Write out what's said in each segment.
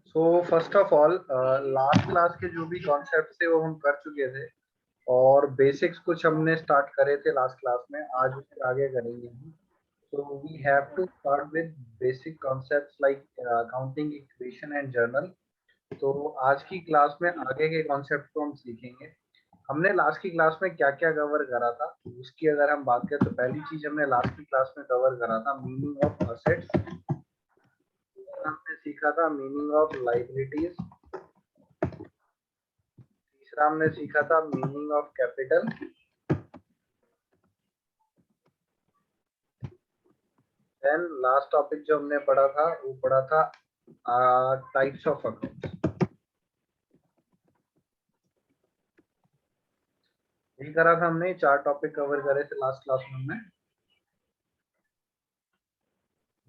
So first of all last class के जो भी कॉन्सेप्ट थे वो हम कर चुके थे, और बेसिक्स कुछ हमने स्टार्ट करे थे लास्ट क्लास में, आज उससे आगे करेंगे हम। So we have to start with basic concepts like counting, equation and journal. तो आज की क्लास में आगे के कॉन्सेप्ट को हम सीखेंगे। हमने लास्ट की क्लास में क्या क्या कवर करा था, उसकी अगर हम बात करें तो पहली चीज हमने लास्ट की क्लास में कवर करा था मीनिंग ऑफ असेट्स। हमने सीखा था मीनिंग ऑफ लाइबिलिटीज। तीसरा हमने सीखा था meaning of capital. Then last topic जो हमने पढ़ा था वो पढ़ा था टाइप्स ऑफ अकाउंट्स। यही करा था हमने, 4 टॉपिक कवर करे थे लास्ट क्लास में हमने।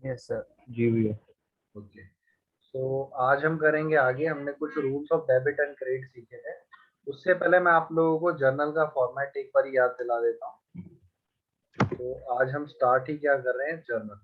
Yes sir. जी भैया। ओके, तो आज हम करेंगे आगे। हमने कुछ rules of debit and credit सीखे थे। उससे पहले मैं आप लोगों को जर्नल का फॉर्मेट एक बार याद दिला देता हूँ। तो आज हम स्टार्ट ही क्या कर रहे हैं, जर्नल।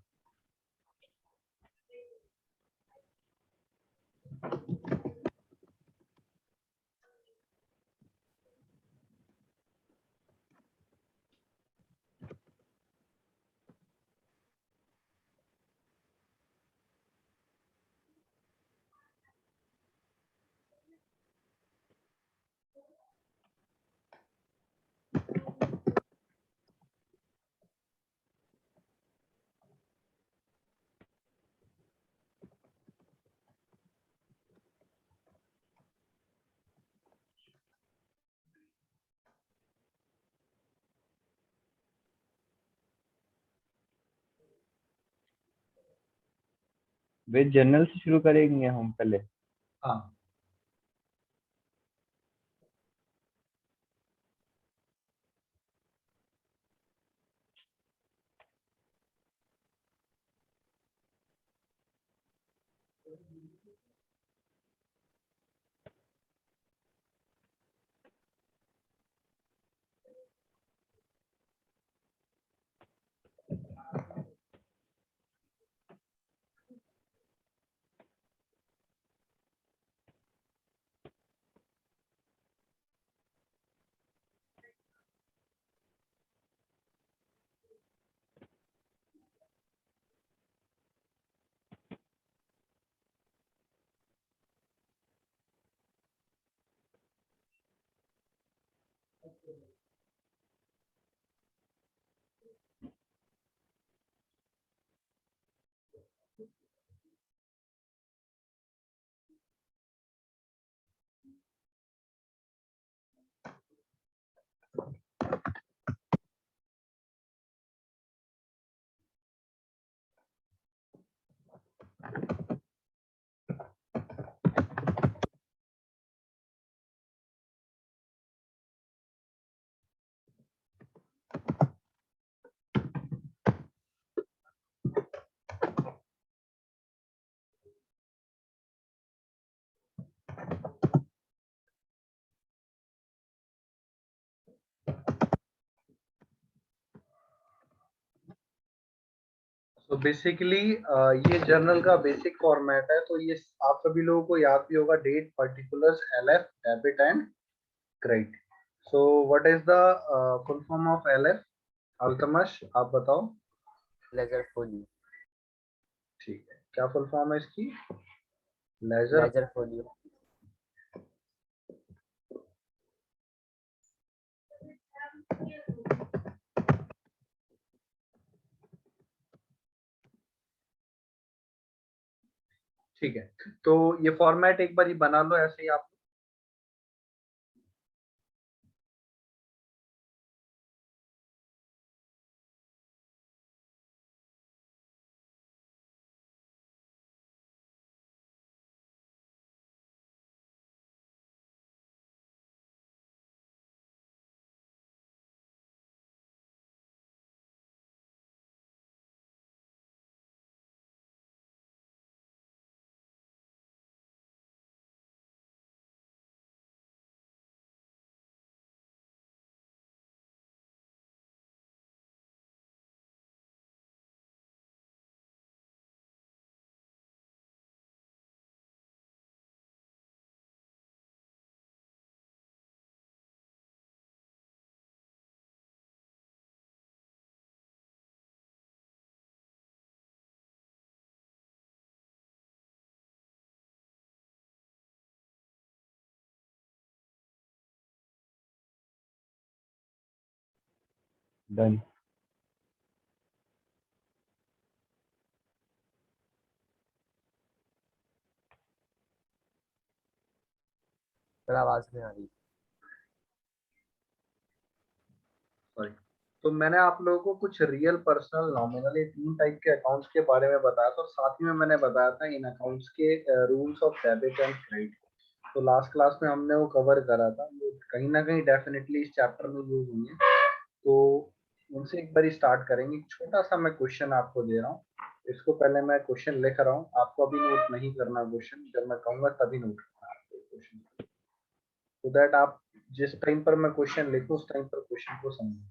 वे जर्नल से शुरू करेंगे हम पहले। हाँ, तो बेसिकली ये जर्नल का बेसिक फॉर्मेट है। तो ये आप सभी लोगों को याद भी होगा, date, particulars, LF, debit and credit. So what is the full form of LF? Altamash आप बताओ। Ledger folio. ठीक है, क्या फुल फॉर्म है इसकी? लेजर। Ledger folio. ठीक है, तो ये फॉर्मेट एक बार ही बना लो ऐसे ही आप। डन। पर आवाज नहीं आ रही। सॉरी। तो मैंने आप लोगों को कुछ रियल, पर्सनल, नॉमिनल, ये 3 टाइप के अकाउंट्स के बारे में बताया था और साथ ही में मैंने बताया था इन अकाउंट्स के rules of debit and credit. तो लास्ट क्लास में हमने वो कवर करा था, ये कहीं ना कहीं डेफिनेटली इस चैप्टर में यूज होंगे। तो उनसे एक बार स्टार्ट करेंगे। एक छोटा सा मैं क्वेश्चन आपको दे रहा हूँ, इसको पहले मैं क्वेश्चन लिख रहा हूँ, आपको अभी नोट नहीं करना क्वेश्चन, जब मैं कहूंगा तभी नोट करना है क्वेश्चन, तो दैट आप जिस टाइम पर मैं क्वेश्चन लिखूं उस टाइम पर क्वेश्चन को समझें।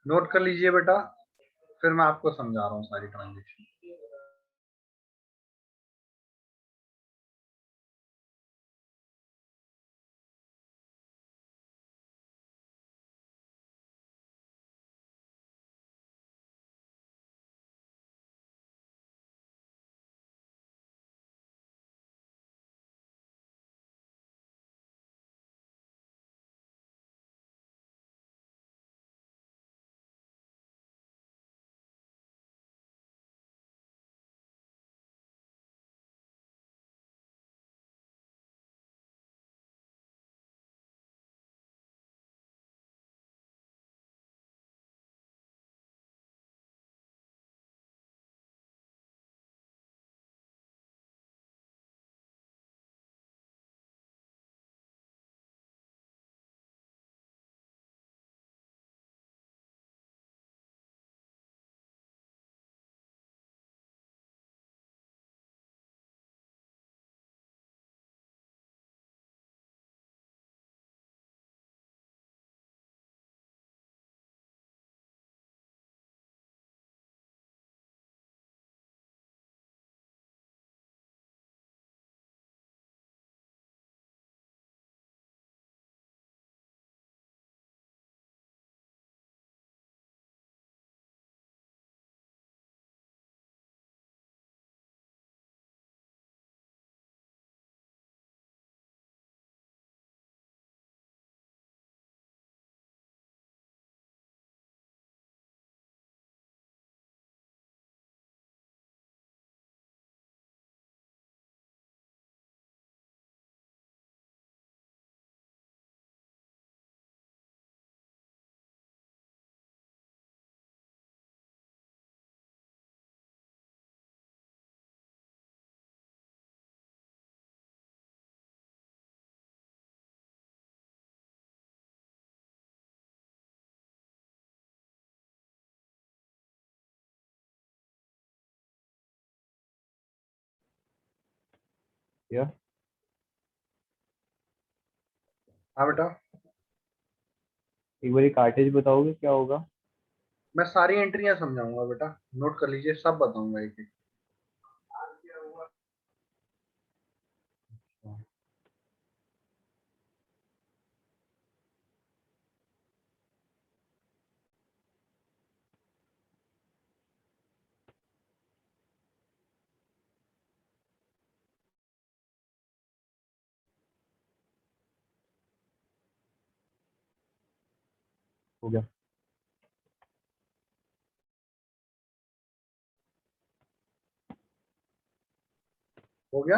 नोट कर लीजिए बेटा, फिर मैं आपको समझा रहा हूँ सारी ट्रांजेक्शन। या हाँ बेटा, एक बार कार्टेज बताओगे क्या होगा? मैं सारी एंट्रियां समझाऊंगा बेटा, नोट कर लीजिए, सब बताऊंगा एक एक। हो गया। हो गया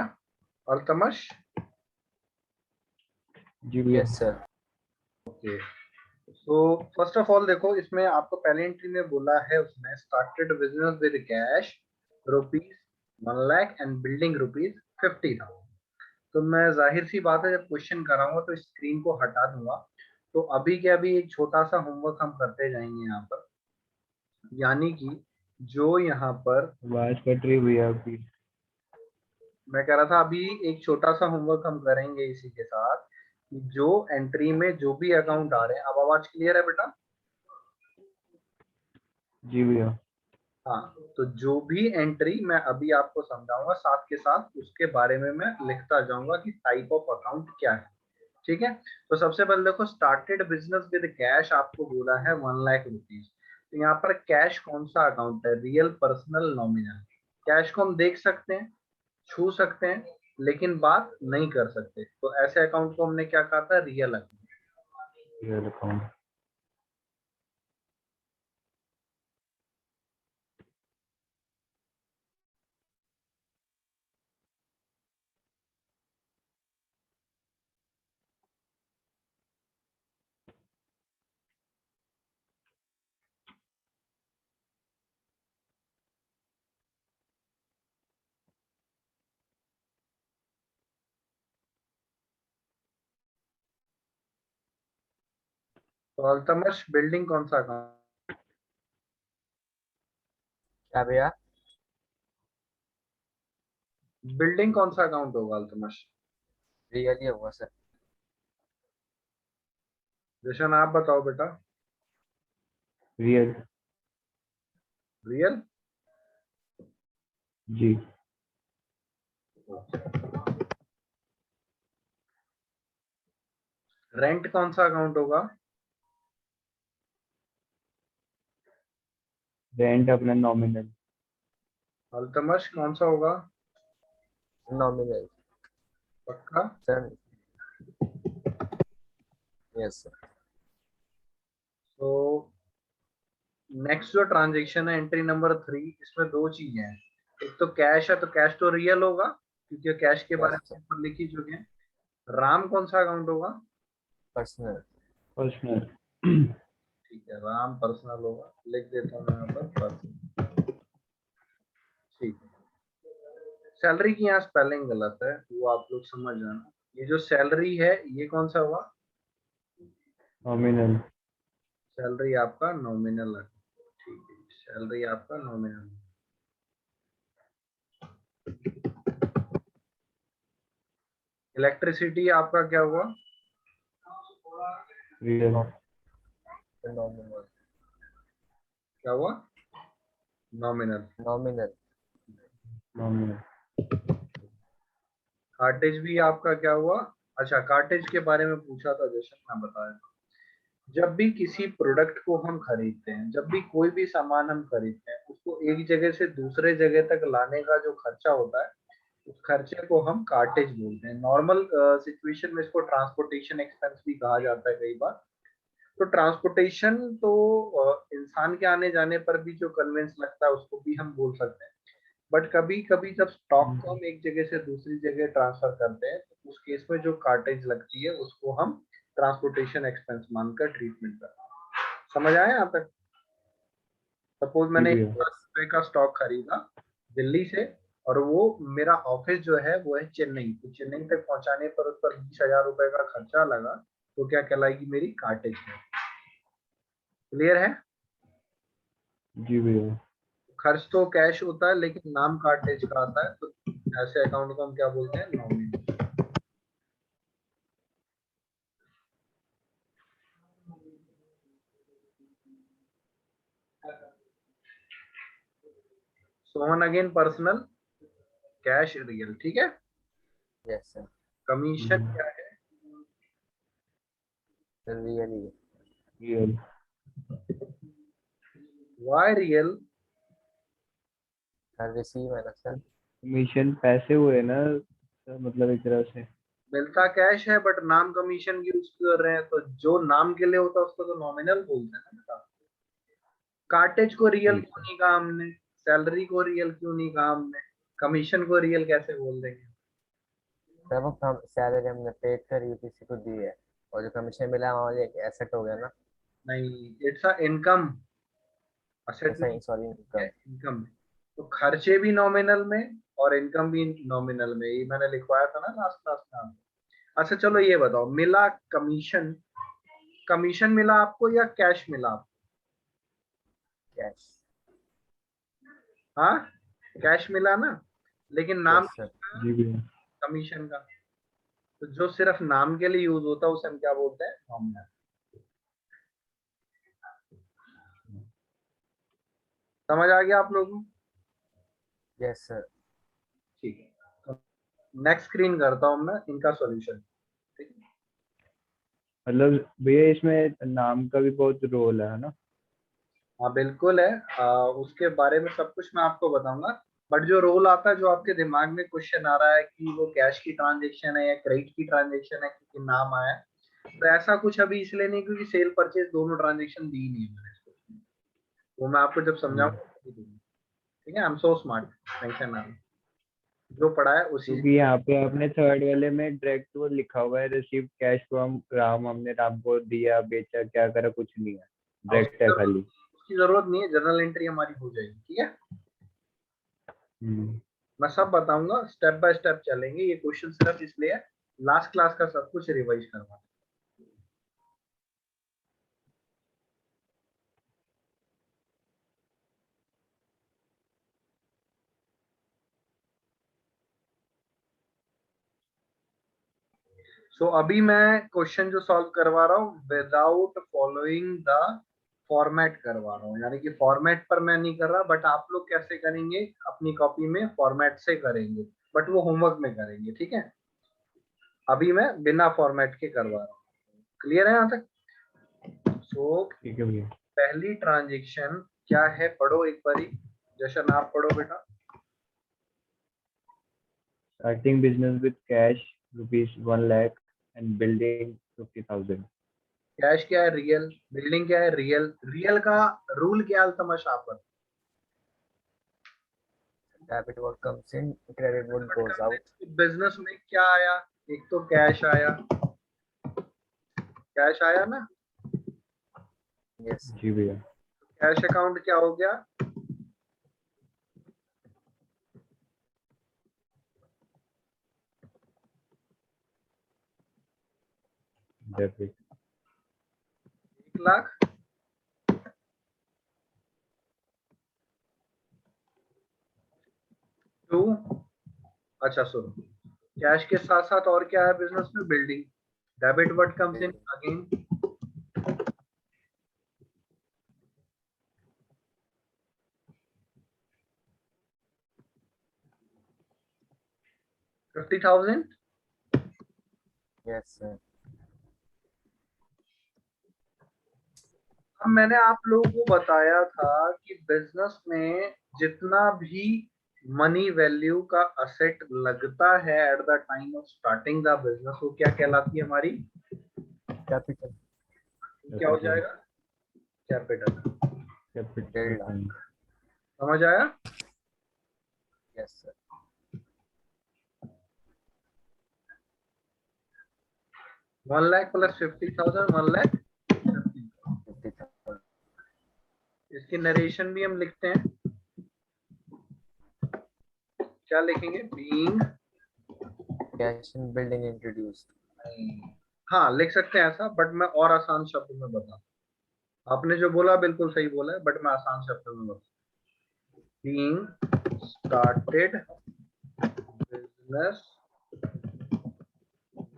अल्तमश? जी भैया। Yes sir. Okay, so first of all देखो, इसमें आपको पहले एंट्री में बोला है उसने started business with cash rupees 1 lakh and building rupees 50,000। तो मैं जाहिर सी बात है, जब क्वेश्चन कराऊंगा तो स्क्रीन को हटा दूंगा। तो अभी के अभी एक छोटा सा होमवर्क हम करते जाएंगे यहाँ पर, यानी कि जो यहाँ पर आवाज कट रही है भैया आपकी। मैं कह रहा था, अभी एक छोटा सा होमवर्क हम करेंगे इसी के साथ, कि जो एंट्री में जो भी अकाउंट आ रहे हैं, अब आवाज क्लियर है बेटा? जी भैया। हाँ, तो जो भी एंट्री मैं अभी आपको समझाऊंगा, साथ के साथ उसके बारे में मैं लिखता जाऊंगा कि टाइप ऑफ अकाउंट क्या है। ठीक है, तो सबसे पहले देखो, स्टार्टेड बिजनेस विद कैश आपको बोला है 1 लाख रुपीज। तो यहाँ पर कैश कौन सा अकाउंट है? Real, personal, nominal. कैश को हम देख सकते हैं, छू सकते हैं, लेकिन बात नहीं कर सकते, तो ऐसे अकाउंट को हमने क्या कहा था? Real account. Real account. तो अल्तमश, बिल्डिंग कौन सा अकाउंट? क्या भैया? बिल्डिंग कौन सा अकाउंट होगा अल्तमश? रियल ही होगा सर। जशन आप बताओ बेटा। रियल। रियल? जी। रेंट कौन सा अकाउंट होगा? रेंट अपना नॉमिनल। अल्तमश कौन सा होगा? नॉमिनल। पक्का? Sir yes sir. तो नेक्स्ट जो ट्रांजेक्शन है, एंट्री नंबर 3, इसमें दो चीजें हैं। एक तो कैश है, तो कैश तो रियल होगा, क्योंकि कैश के बारे यस में सर। ऊपर लिख ही चुके हैं। राम कौन सा अकाउंट होगा? पर्सनल। पर्सनल। ठीक है, राम पर्सनल होगा, लिख देता हूँ यहाँ पर पर्सनल। ठीक है, सैलरी की यहाँ स्पेलिंग गलत है, वो आप लोग समझ जाना। ये जो सैलरी है, ये कौन सा हुआ? नॉमिनल। सैलरी आपका नॉमिनल है। ठीक है, सैलरी आपका नॉमिनल। इलेक्ट्रिसिटी आपका क्या हुआ? रियल। नॉमिनल। क्या हुआ? नॉमिनल। नॉमिनल। नॉमिनल। कार्टेज भी आपका क्या हुआ? अच्छा, कार्टेज के बारे में पूछा था जैसे मैं बताया था। जब भी किसी प्रोडक्ट को हम खरीदते हैं, जब भी कोई भी सामान हम खरीदते हैं, उसको एक जगह से दूसरे जगह तक लाने का जो खर्चा होता है, उस खर्चे को हम कार्टेज बोलते हैं। नॉर्मल सिचुएशन में इसको ट्रांसपोर्टेशन एक्सपेंस भी कहा जाता है कई बार। तो ट्रांसपोर्टेशन तो इंसान के आने जाने पर भी जो कन्वेंस लगता है, उसको भी हम बोल सकते हैं। बट कभी कभी जब स्टॉक को हम एक जगह से दूसरी जगह ट्रांसफर करते हैं, तो उस केस में जो कार्टेज लगती है, उसको हम ट्रांसपोर्टेशन एक्सपेंस मानकर ट्रीटमेंट करते हैं। समझ आया यहाँ तक? सपोज जी मैंने भैया। 1 लाख रुपए का स्टॉक खरीदा दिल्ली से, और वो मेरा ऑफिस जो है वो है चेन्नई, तो चेन्नई तक पहुंचाने पर उस पर 20,000 रुपए का खर्चा लगा, तो क्या कहलाएगी? मेरी कार्टेज है। क्लियर है? जी भैया। खर्च तो कैश होता है, लेकिन नाम कार्टेज का आता है, तो ऐसे अकाउंट को हम क्या बोलते हैं? नॉमिनल। सोवन अगेन पर्सनल, कैश रियल, ठीक है। यस सर, कमीशन क्या है? Really real. Why real? Sir, receive है ना सर। कमीशन पैसे हुए ना सर, मतलब एक तरह से। मिलता कैश है बट नाम कमीशन की यूज कर रहे हैं, तो जो नाम के लिए होता है उसको तो नॉमिनल बोलते हैं ना बेटा। कार्टेज को रियल ठीक क्यों है। नहीं कहा हमने? सैलरी को रियल क्यों नहीं कहा हमने? कमीशन को रियल कैसे बोल देंगे? सर वो कम सैलरी हमने पेड करी किसी को दी है, और जो कमीशन मिला है वो एक एसेट हो गया ना। नहीं, इट्स अ इनकम, असेट नहीं सही, सॉरी, है, इनकम। इनकम। तो खर्चे भी नॉमिनल में और इनकम भी नॉमिनल में, ये मैंने लिखवाया था ना लास्ट क्लास में आपको। अच्छा चलो ये बताओ, मिला कमीशन, कमीशन मिला आपको या कैश मिला आपको? कैश। हाँ, कैश मिला ना, लेकिन नाम यस सर। जी भैया। कमीशन का। तो जो सिर्फ नाम के लिए यूज होता है उसे हम क्या बोलते हैं? नॉमिनल। समझ आ गया आप लोगों को? Yes sir. ठीक है, नेक्स्ट स्क्रीन करता हूं मैं इनका सॉल्यूशन, ठीक है। मतलब भैया इसमें नाम का भी बहुत रोल है ना? हाँ बिल्कुल है, उसके बारे में सब कुछ मैं आपको बताऊंगा। बट जो रोल आता है, जो आपके दिमाग में क्वेश्चन आ रहा है कि वो कैश की ट्रांजेक्शन है या क्रेडिट की ट्रांजेक्शन है क्योंकि नाम आया है, तो ऐसा कुछ अभी इसलिए नहीं क्योंकि सेल परचेज दोनों ट्रांजेक्शन दी नहीं है मैंने इसको। वो मैं आपको जब हम्म। समझाऊंगा तभी दूंगा, ठीक है। I am so smart, tension ना लो, जो पढ़ा है उसी। क्योंकि यहाँ पे आपने थर्ड वाले में डायरेक्ट वो लिखा हुआ है, रिसीव कैश फ्रॉम राम, हमने राम को दिया, बेचा, क्या करा, कुछ नहीं है, डायरेक्ट है खाली। उसकी जरूरत नहीं है, जनरल एंट्री हमारी हो जाएगी, ठीक है। हम्म। मैं सब बताऊंगा, स्टेप बाय स्टेप चलेंगे। ये क्वेश्चन सिर्फ इसलिए है, लास्ट क्लास का सब कुछ रिवाइज करवा। सो अभी मैं क्वेश्चन जो सॉल्व करवा रहा हूँ विदाउट फॉलोइंग द फॉर्मेट करवा रहा हूँ, यानी कि फॉर्मेट पर मैं नहीं कर रहा, बट आप लोग कैसे करेंगे अपनी कॉपी में फॉर्मेट से करेंगे, बट वो होमवर्क में करेंगे, ठीक है। अभी मैं बिना फॉर्मेट के करवा रहा हूँ, क्लियर है यहाँ तक? सो ठीक है भैया। पहली ट्रांजेक्शन क्या है, पढ़ो एक बारी, जशन आप पढ़ो बेटा। Starting business with cash ₹1 lakh and building 50,000। Cash क्या है? रियल। बिल्डिंग क्या है? रियल। रियल का रूल क्या है तमाशा पर? Debit word comes in, credit word goes out. Business में क्या आया? एक तो कैश आया, कैश आया ना। यस। जी भैया। कैश अकाउंट क्या हो गया? डेबिट। 1 लाख। 2। अच्छा सुनो, कैश के साथ साथ और क्या है बिजनेस में? Building. Debit word comes in again. 50,000। Yes sir. अब मैंने आप लोगों को बताया था कि बिजनेस में जितना भी मनी वैल्यू का असेट लगता है at the time of starting the business, वो क्या कहलाती है हमारी? कैपिटल। क्या हो जाएगा? कैपिटल। कैपिटल 1.5 लाख। फंड। समझ आया? Yes sir. 1 lakh plus 50,000, 1 lakh 50,000। 50,000। इसकी नरेशन भी हम लिखते हैं, क्या लिखेंगे? Being. Cash in building introduced. हाँ लिख सकते हैं ऐसा, बट मैं और आसान शब्द में बता, आपने जो बोला बिल्कुल सही बोला है, बट मैं आसान शब्द में बता। Being started business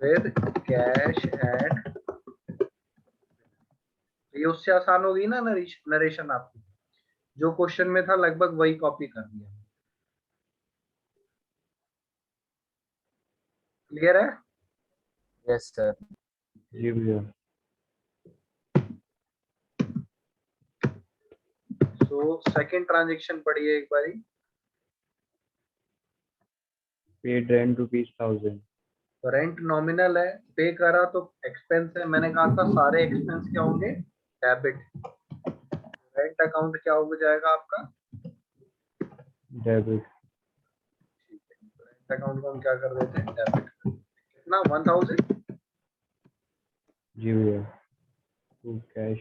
with cash and, ये उससे आसान होगी ना नरेशन आपकी, जो क्वेश्चन में था लगभग वही कॉपी कर दिया। क्लियर है? Yes sir. जी भैया। सो सेकंड ट्रांजेक्शन पढ़िए एक बारी। Paid rent ₹1000। रेंट नॉमिनल है, पे करा तो एक्सपेंस है, मैंने कहा था सारे एक्सपेंस क्या होंगे, डेबिट। रेंट अकाउंट क्या हो जाएगा आपका, डेबिट। रेंट अकाउंट को हम क्या कर देते हैं, डेबिट। कितना, 1000। जी भैया। To cash.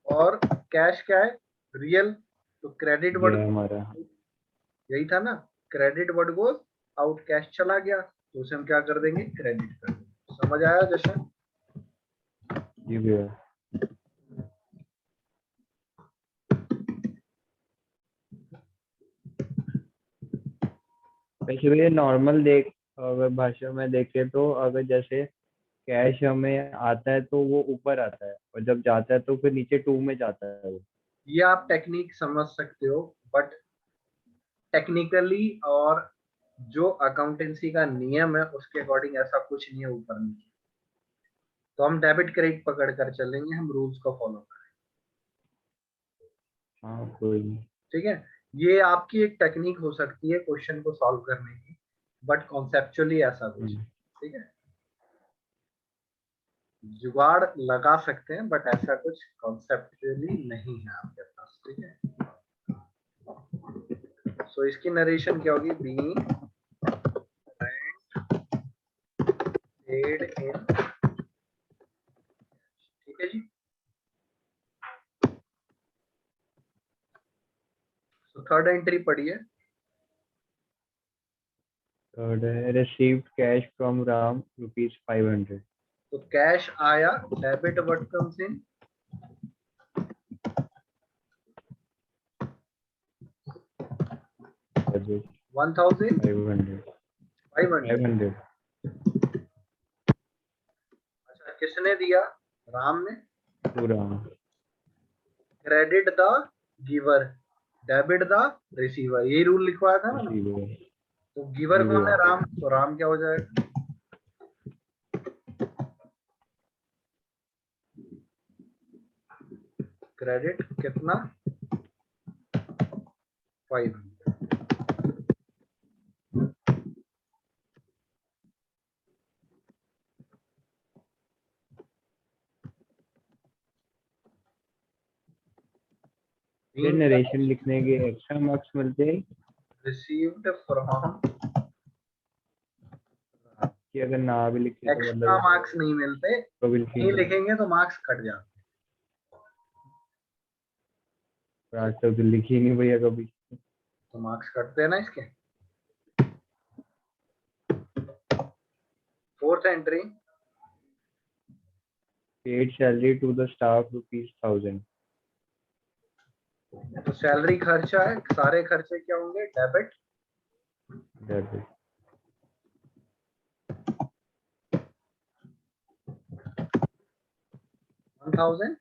और कैश क्या है, रियल, तो क्रेडिट ये वर्ड है हमारा। यही था ना, credit word goes out, cash चला गया तो उसे हम क्या कर देंगे, क्रेडिट कर देंगे। समझ आया जशन? जी भैया। वैसे भैया नॉर्मल देख, अगर भाषा में देखें तो अगर जैसे कैश हमें आता है तो वो ऊपर आता है, और जब जाता है तो फिर नीचे टू में जाता है वो। ये आप टेक्निक समझ सकते हो, बट टेक्निकली और जो अकाउंटेंसी का नियम है उसके अकॉर्डिंग ऐसा कुछ नहीं है ऊपर नीचे। तो हम डेबिट क्रेडिट पकड़ कर चलेंगे, हम रूल्स को फॉलो करें। हाँ कोई नहीं। ठीक है, ये आपकी एक टेक्निक हो सकती है क्वेश्चन को सॉल्व करने की, बट कॉन्सेप्चुअली ऐसा कुछ है। ठीक है, जुगाड़ लगा सकते हैं बट ऐसा कुछ कॉन्सेप्चुअली नहीं है आपके पास। ठीक है, सो इसकी नरेशन क्या होगी, बीइंग रेंट पेड इन, ठीक है जी। तो थर्ड एंट्री पढ़िए। थर्ड है रिसीव्ड कैश फ्रॉम राम ₹500। तो कैश आया, debit what comes in, debit 1000, 500। 500। 500। अच्छा, किसने दिया, राम ने। To Ram. Credit the giver, debit the receiver, यही रूल लिखवाया था ना मैंने। रिसीवर। तो गिवर जी कौन है, भैया। राम, तो राम क्या हो जाएगा, क्रेडिट कितना, 500। ये नरेशन लिखने के एक्स्ट्रा मार्क्स मिलते हैं रिसीव्ड फ्रॉम, कि अगर ना भी लिखे तो एक्स्ट्रा मतलब मार्क्स नहीं मिलते, तो भी नहीं लिखेंगे। लिखेंगे तो मार्क्स कट जाते पर आज तक तो लिखी नहीं भैया कभी। हैं, तो मार्क्स कटते हैं ना इसके। Fourth entry, paid salary to the staff ₹1000। तो सैलरी खर्चा है, सारे खर्चे क्या होंगे, debit. Debit 1000।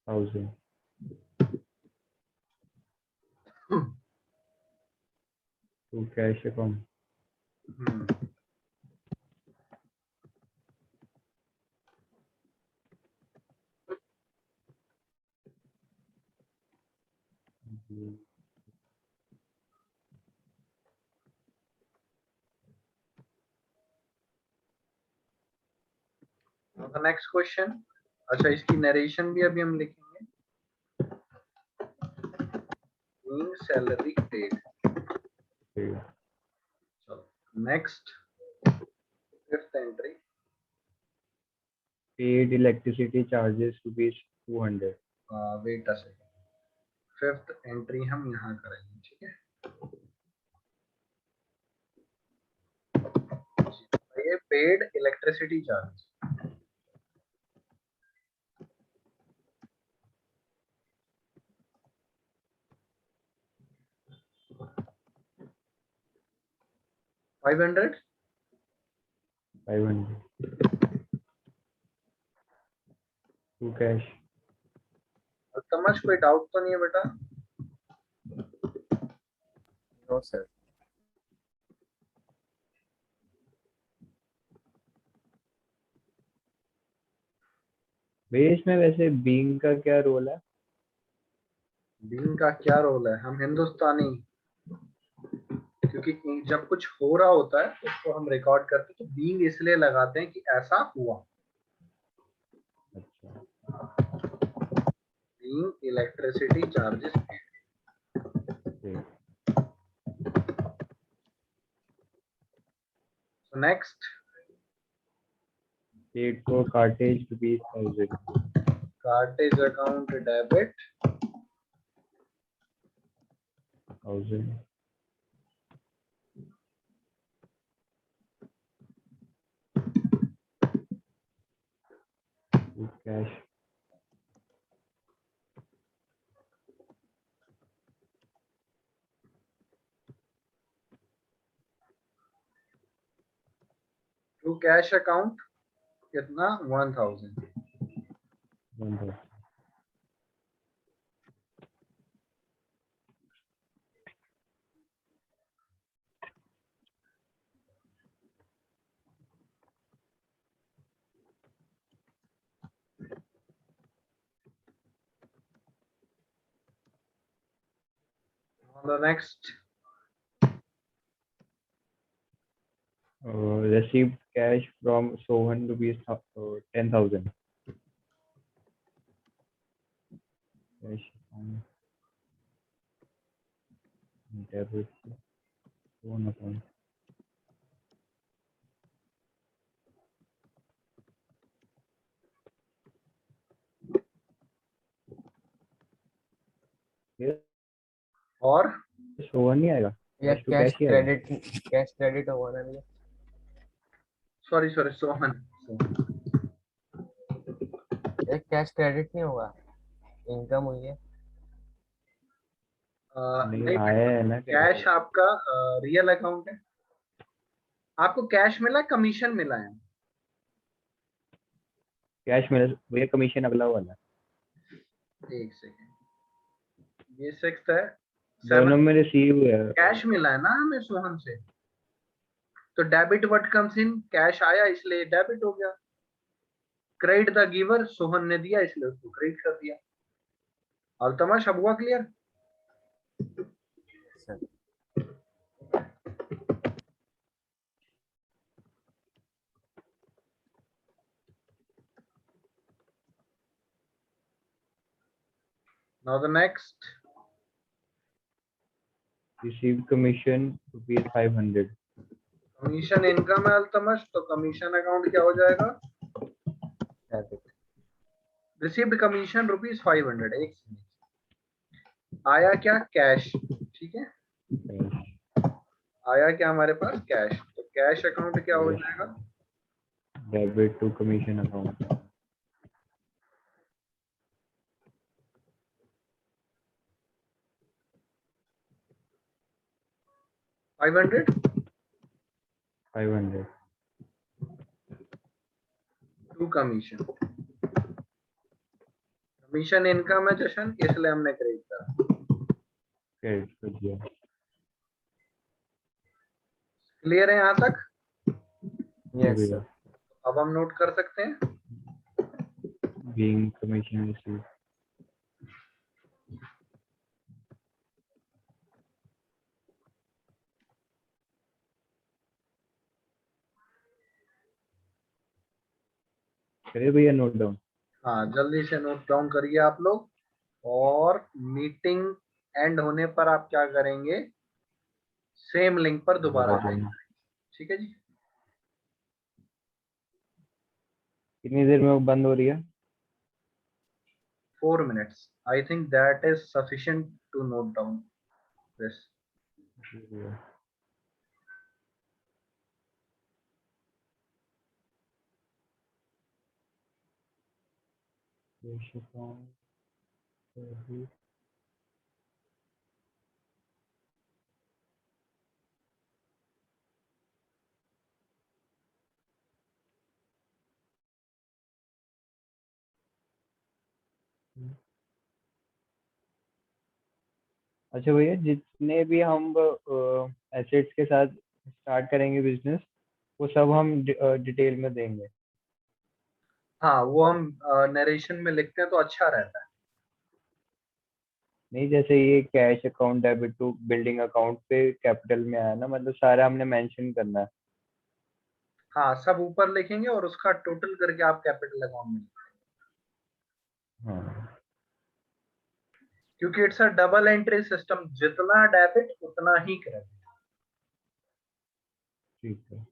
1000। To cash account. Next question. अच्छा, इसकी नरेशन भी अभी हम लिखेंगे, सैलरी पेड। चलो next, fifth entry. Paid electricity charges ₹200। Wait a second, fifth entry हम यहाँ करेंगे। ठीक है, ये paid electricity charge, 500 500 to cash. समझ, कोई डाउट तो नहीं है बेटा? No sir. भैया इसमें वैसे बीइंग का क्या रोल है? बीइंग का क्या रोल है? हम हिंदुस्तानी, क्योंकि जब कुछ हो रहा होता है उसको हम रिकॉर्ड करते हैं, तो बीइंग इसलिए लगाते हैं कि ऐसा हुआ। अच्छा। Being electricity charges. ठीक। Next, paid for cartage ₹1000। Cartage account debit 1000 to cash. To cash account कितना? 1000। 1000। Next, received cash from Sohan ₹10,000. Cash account debit to Sohan account. ये और सोहन नहीं आएगा, या कैश टू कैश कैश ही आएगा। क्रेडिट होगा ना भैया? सॉरी सोहन। ये कैश क्रेडिट नहीं होगा, इनकम हुई है। नहीं नहीं, आया है ना कैश आपका रियल अकाउंट है। आपको कैश मिला, कमीशन मिला है? कैश मिला भैया, कमीशन अगला वाला। एक सेकेंड, ये 6 है। दोनों 7 में रिसीव है। कैश मिला है ना हमें सोहन से, तो debit what comes in, cash आया इसलिए डेबिट हो गया। क्रेडिट द गिवर, सोहन ने दिया इसलिए उसको क्रेडिट कर दिया। अल्तमश, अब हुआ clear? Sir now the next, receive commission ₹500। Commission income है अल्तमश, तो कमीशन अकाउंट क्या हो जाएगा? डेबिट। Received commission ₹500। एक सेकंड, आया क्या? कैश। ठीक है, आया क्या हमारे पास? कैश। तो कैश अकाउंट क्या हो जाएगा? Debit to commission account. $500 500 to commission. Commission income है जशन, इसलिए हमने क्रेडिट करा। क्रेडिट कर दिया। क्लियर है यहाँ तक? यस भैया सर। अब हम नोट कर सकते हैं। Being commission receive. करिए भैया नोट डाउन। हाँ, जल्दी से नोट डाउन करिए आप लोग, और मीटिंग एंड होने पर आप क्या करेंगे? सेम लिंक पर दोबारा ज्वाइन करेंगे। ठीक है जी। कितनी देर में वो बंद हो रही है? 4 minutes. I think that is sufficient to note down this. Cash account अच्छा भैया, जितने भी हम एसेट्स के साथ स्टार्ट करेंगे बिजनेस, वो सब हम डिटेल में देंगे। हाँ, वो हम नरेशन में लिखते हैं तो अच्छा रहता है। नहीं, जैसे ये cash account, debit to building account पे कैपिटल में आया ना, मतलब सारा हमने मेंशन करना है। हाँ, सब ऊपर लिखेंगे और उसका टोटल करके आप कैपिटल अकाउंट में लिखेंगे, हाँ क्योंकि it's a double entry system, जितना डेबिट उतना ही क्रेडिट। ठीक है।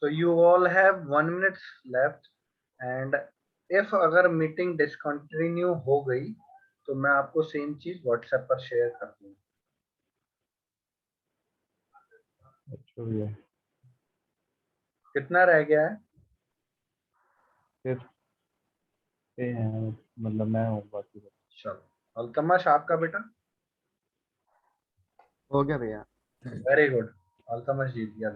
So you all have 1 minute left, and if अगर मीटिंग डिसकंटिन्यू हो गई तो मैं आपको सेम चीज व्हाट्सएप पर शेयर कर दूंगा। अच्छा भैया, कितना रह गया है? फिर पे हैं, मतलब मैं हूँ बाकी। चलो, अल्तमश आपका बेटा। हो गया भैया। वेरी गुड, अल्तमश जीत गया।